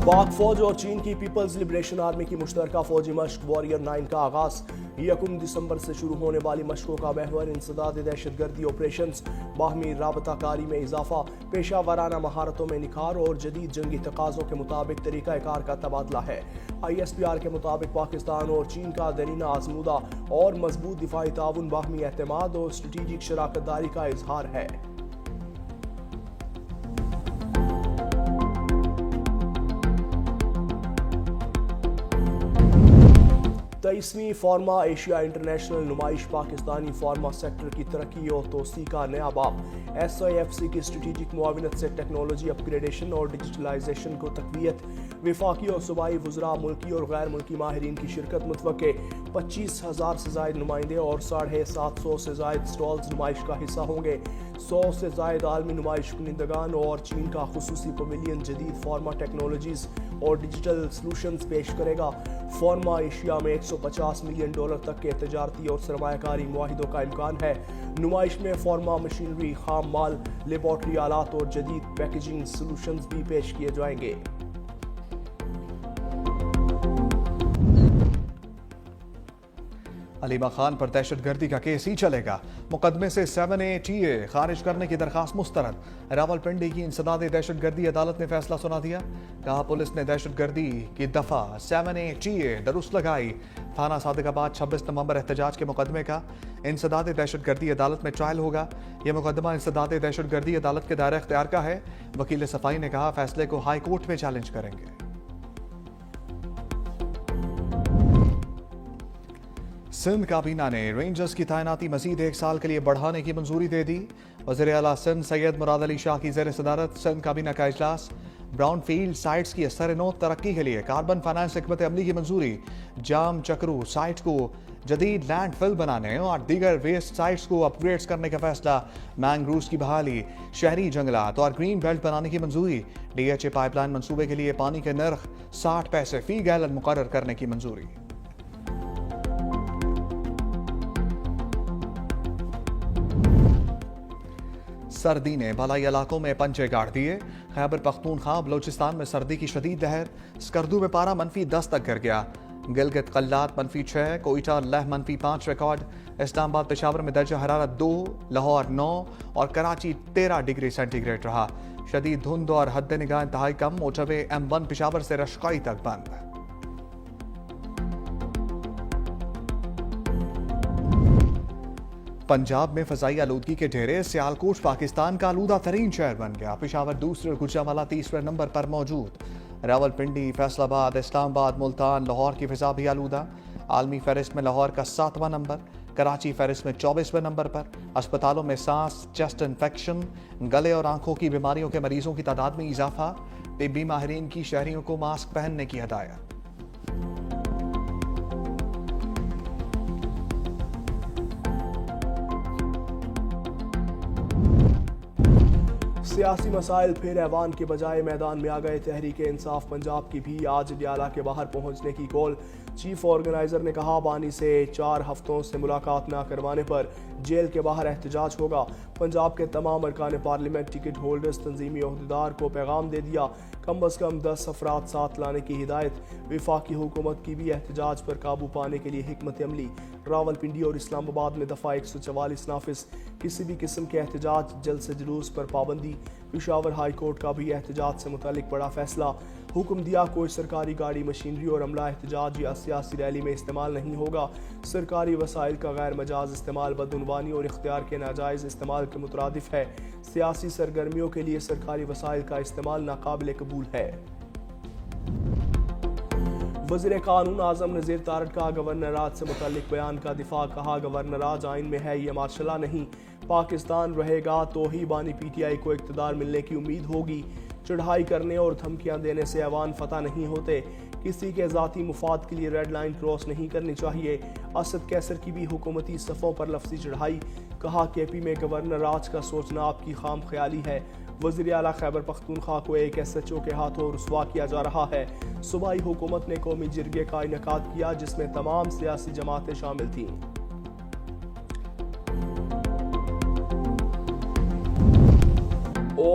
पाक फौज और चीन की पीपल्स लिबरेशन आर्मी की मुश्तरका फौजी मशक वॉरियर 9 का आगाज। 1 दिसंबर से शुरू होने वाली मशकों का महवर इंसदाद दहशतगर्दी ऑपरेशन, बाहमी राबताकारी में इजाफा, पेशा वाराना महारतों में निखार और जदीद जंगी तकाजों के मुताबिक तरीक़ाकार का तबादला है। ISPR के मुताबिक पाकिस्तान और चीन का दरीना आजमूदा और मजबूत दिफाई ताउन, बाहमी एतमाद और स्ट्रेटेजिक शराकत दारी का इजहार है। 23वीं फार्मा एशिया इंटरनेशनल नुमाइश पाकिस्तानी फार्मा सेक्टर की तरक्की और तोसी का नया बाब। SIFC की स्ट्रेटेजिक मुआविनत से टेक्नोलॉजी अपग्रेडेशन और डिजिटलाइजेशन को तकवीत। विफाकी और सूबाई वज़रा, मुल्की और गैर मुल्की माहिरीन की शिरकत मुतवक्के। 25,000 से जायद नुमाइंदे और 750 से जायद स्टॉल्स नुमाइश का हिस्सा होंगे। 100 से जायद आलमी नुमाइश कुनिंदगान और चीन का खुसूसी पवेलियन जदीद फार्मा टेक्नोलॉजीज और डिजिटल सॉल्यूशंस पेश करेगा। फार्मा एशिया में $150 मिलियन तक के तजारती और सरमायाकारी मुआहिदों का इम्कान है। नुमाइश में फार्मा मशीनरी, खाम माल, लेबॉर्ट्री आलात और जदीद पैकेजिंग सॉल्यूशंस भी पेश किए जाएंगे। अलीमा खान पर दहशतगर्दी का केस ही चलेगा। मुकदमे से 7A TA खारिज करने की दरखास्त मुस्तरद। रावलपिंडी की इंसदाद दहशतगर्दी अदालत ने फैसला सुना दिया। कहा पुलिस ने दहशतगर्दी की दफा 7A TA दुरुस्त लगाई। थाना सादिकाबाद 26 नवंबर एहतजाज के मुकदमे का इंसदाद दहशतगर्दी अदालत में ट्रायल होगा। यह मुकदमा इंसदाद दहशतगर्दी अदालत के दायरे इख्तियार का है। वकील सफाई ने कहा फैसले को हाई कोर्ट में चैलेंज करेंगे। सिंध काबीना ने रेंजर्स की तैनाती मजीद 1 साल के लिए बढ़ाने की मंजूरी दे दी। वज़ीर आला सिंध सैयद मुराद अली शाह की ज़ेर सदारत सिंध काबीना का इजलास। ब्राउन फील्ड साइट्स की असर-ए-नौ तरक्की के लिए कार्बन फाइनेंस हिकमत अमली की मंजूरी। जाम चक्रू साइट को जदीद लैंड फिल बनाने और दीगर वेस्ट साइट्स को अपग्रेड करने का फैसला। मैंग्रोव्स की बहाली, शहरी जंगलात और ग्रीन बेल्ट बनाने की मंजूरी। DHA पाइपलाइन मंसूबे के लिए पानी के नर्ख 60 पैसे फी गैलन मुकर्रर करने की मंजूरी। सर्दी ने बालाई इलाकों में पंचे गाड़ दिए। खैबर पख्तूनख्वा बलोचिस्तान में सर्दी की शदीद लहर। स्कर्दू में पारा -10 तक गिर गया। गिलगित कल्लात -6, कोयटा लह -5 रिकॉर्ड। इस्लामाबाद पेशावर में दर्जा हरारत 2, लाहौर 9 और कराची 13 डिग्री सेंटीग्रेड रहा। शदीद धुंध और हद निगाह इंतहाई कम। मोटरवे M1 पेशावर से रश्काई तक बंद। पंजाब में फजाई आलूदगी के ढेरे। सियालकोट पाकिस्तान का आलूदा तरीन शहर बन गया। पेशावर दूसरे और गुजरांवाला तीसरे नंबर पर मौजूद। रावलपिंडी, फैसलाबाद, इस्लामाबाद, मुल्तान, लाहौर की फिजा भी आलूदा। आलमी फहरिस्त में लाहौर का 7वां नंबर। कराची फहरिस्त में 24वें नंबर पर। अस्पतालों में सांस, चेस्ट इन्फेक्शन, गले और आंखों की बीमारियों के मरीजों की तादाद में इजाफा। तिब्बी माहिरीन की शहरियों को मास्क पहनने की हदायत। सियासी मसाइल फिर ऐवान के बजाय मैदान में आ गए। तहरीक इंसाफ पंजाब की भी आज न्याला के बाहर पहुंचने की कॉल। चीफ ऑर्गेनाइजर ने कहा बानी से 4 हफ्तों से मुलाकात न करवाने पर जेल के बाहर एहतजाज होगा। पंजाब के तमाम अरकान पार्लियामेंट टिकट होल्डर्स तंजीमी ओहदेदार को पैगाम दे दिया। कम अज कम 10 अफराद साथ लाने की हिदायत। विफाकी हुकूमत की भी एहतजाज पर काबू पाने के लिए हिकमत अमली। रावलपिंडी और इस्लामाबाद में दफ़ा 144 नाफिज। किसी भी किस्म के एहतजाज, जलसे जुलूस पर पाबंदी। पेशावर हाई कोर्ट का भी एहतजाज से मुतालिक बड़ा फैसला। हुक्म दिया कोई सरकारी गाड़ी, मशीनरी और अमला एहतजाज या सियासी रैली में इस्तेमाल नहीं होगा। सरकारी वसाइल का गैर मजाज इस्तेमाल बदउनवानी और इख्तियार के नाजायज़ इस्तेमाल के मुतरादिफ है। सियासी सरगर्मियों के लिए सरकारी वसाइल का इस्तेमाल नाकाबिल कबूल है। वज़ीर कानून आज़म नज़ीर तारड़ का गवर्नर राज से मुताल्लिक बयान का दिफा। कहा गवर्नर राज आइन में है, ये मार्शला नहीं। पाकिस्तान रहेगा तो ही बानी PTI को इक़्तिदार मिलने की उम्मीद होगी। चढ़ाई करने और धमकियां देने से अवान फतह नहीं होते। किसी के ज़ाती मुफाद के लिए रेड लाइन क्रॉस नहीं करनी चाहिए। असद कैसर की भी हुकूमती सफ़ों पर लफ्ज़ी चढ़ाई। कहा KP में गवर्नर राज का सोचना आपकी खाम ख्याली है। वज़ीर आला खैबर पख्तूनख्वा को एक SHO के हाथों रुस्वा किया जा रहा है। सूबाई हुकूमत ने कौमी जिरगे का इनेकाद किया जिसमें तमाम सियासी जमातें शामिल थीं।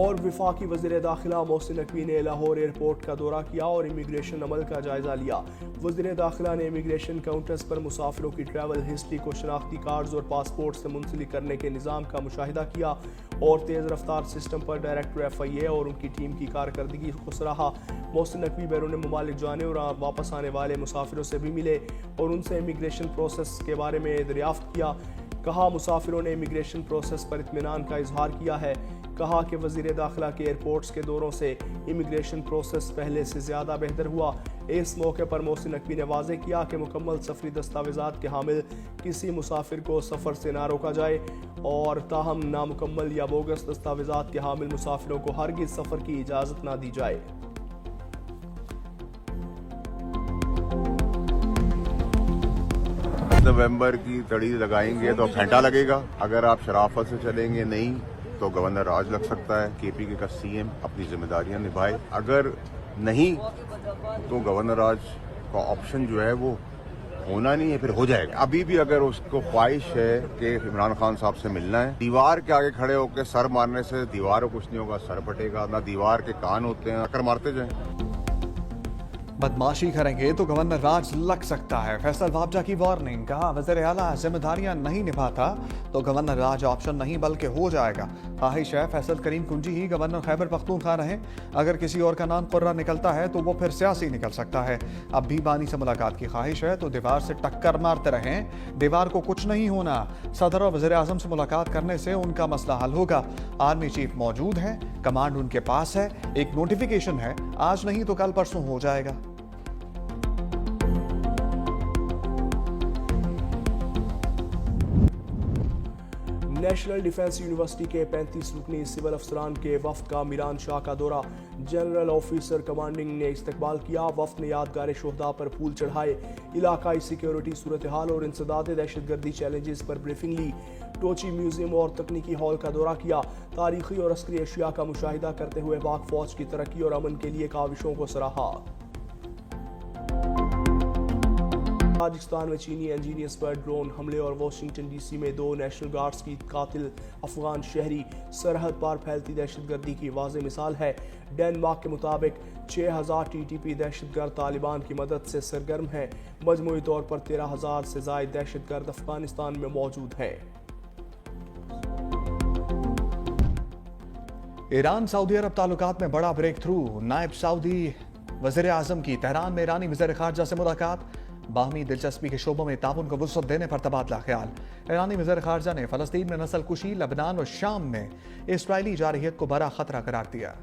और वफाकी वज़ीर दाखिला मोहसिन नकवी ने लाहौर एयरपोर्ट का दौरा किया और इमिग्रेशन अमल का जायजा लिया। वज़ीर दाखिला ने इमिग्रेशन काउंटर्स पर मुसाफिरों की ट्रैवल हिस्ट्री को शनाख्ती कार्ड्स और पासपोर्ट से मुंसलिक करने के निज़ाम का मुशाहिदा किया और तेज़ रफ्तार सिस्टम पर डायरेक्टर FIA और उनकी टीम की कारकर्दगी को सराहा। मोहसिन नकवी बैरून मुमालिक जाने और वापस आने वाले मुसाफिरों से भी मिले और उनसे इमिग्रेशन प्रोसेस के बारे में दरियाफ्त किया। कहा मुसाफिरों ने इमिग्रेशन प्रोसेस पर इत्मीनान का इजहार किया है। कहा कि वज़ीर दाखिला के एयरपोर्ट्स के दौरों से इमिग्रेशन प्रोसेस पहले से ज़्यादा बेहतर हुआ। इस मौके पर मोहसिन नकवी ने वाज़ेह किया कि मुकम्मल सफरी दस्तावेज़ात के हामिल किसी मुसाफिर को सफ़र से ना रोका जाए और ताहम नामुकम्मल या बोगस दस्तावेज़ात के हामिल मुसाफिरों को हरगिज़ सफ़र की इजाज़त ना दी जाए। नवंबर की तड़ी लगाएंगे तो घंटा लगेगा। अगर आप शराफत से चलेंगे नहीं तो गवर्नर राज लग सकता है। KPK का CM अपनी जिम्मेदारियां निभाए। अगर नहीं तो गवर्नर राज का ऑप्शन जो है वो होना नहीं है, फिर हो जाएगा। अभी भी अगर उसको ख्वाहिश है कि इमरान खान साहब से मिलना है, दीवार के आगे खड़े होकर सर मारने से दीवार को कुछ नहीं होगा, सर फटेगा। ना दीवार के कान होते हैं, टक्कर मारते जाएं। बदमाशी करेंगे तो गवर्नर राज लग सकता है। फैसल वाबजा की वार्निंग। कहा वज़ीर आला जिम्मेदारियां नहीं निभाता तो गवर्नर राज ऑप्शन नहीं बल्कि हो जाएगा। ख्वाहिश है फैसल करीम कुंजी ही गवर्नर खैबर पख्तूनख्वा रहे। अगर किसी और का नाम कुर्रा निकलता है तो वो फिर सियासी निकल सकता है। अब भी बानी से मुलाकात की ख्वाहिश है तो दीवार से टक्कर मारते रहें, दीवार को कुछ नहीं होना। सदर और वज़ीर आज़म से मुलाकात करने से उनका मसला हल होगा। आर्मी चीफ मौजूद है, कमांड उनके पास है, एक नोटिफिकेशन है, आज नहीं तो कल परसों हो जाएगा। नेशनल डिफेंस यूनिवर्सिटी के 35 रुकनी सिविल अफसरान के वफ्द का मीरान शाह का दौरा। जनरल ऑफिसर कमांडिंग ने इस्तकबाल किया। वफ्द ने यादगार शोहदा पर फूल चढ़ाए, इलाकाई सिक्योरिटी सूरत हाल और इंसदाद दहशतगर्दी चैलेंजेस पर ब्रीफिंग ली। टोची म्यूजियम और तकनीकी हॉल का दौरा किया। तारीखी और अस्करी अशिया का मुशाहिदा करते हुए पाक फौज की तरक्की और अमन के लिए काविशों को सराहा। पाकिस्तान में चीनी इंजीनियर्स पर ड्रोन हमले और वाशिंगटन DC में 2 नेशनल गार्ड्स की कातिल अफगान शहरी सरहद पार फैलती दहशतगर्दी की वाज़ेह मिसाल है। डेनमार्क के मुताबिक 6000 TTP दहशतगर्द तालिबान की मदद से सरगर्म हैं। मजमूई तौर पर 13,000 से ज़ायद दहशतगर्द अफगानिस्तान में मौजूद हैं। ईरान सऊदी अरब ताल्लुकात में बड़ा ब्रेक थ्रू। नायब सऊदी वज़ीर आज़म की तेहरान में ईरानी वज़ीर ख़ारजा से मुलाकात। बाहमी दिलचस्पी के शोबों में ताउन को वुसअत देने पर तबादला ख्याल। ईरानी वज़ीर ख़ारजा ने फ़लस्तीन में नस्ल कुशी, लबनान और शाम में इसराइली जारहियत को बड़ा खतरा करार दिया।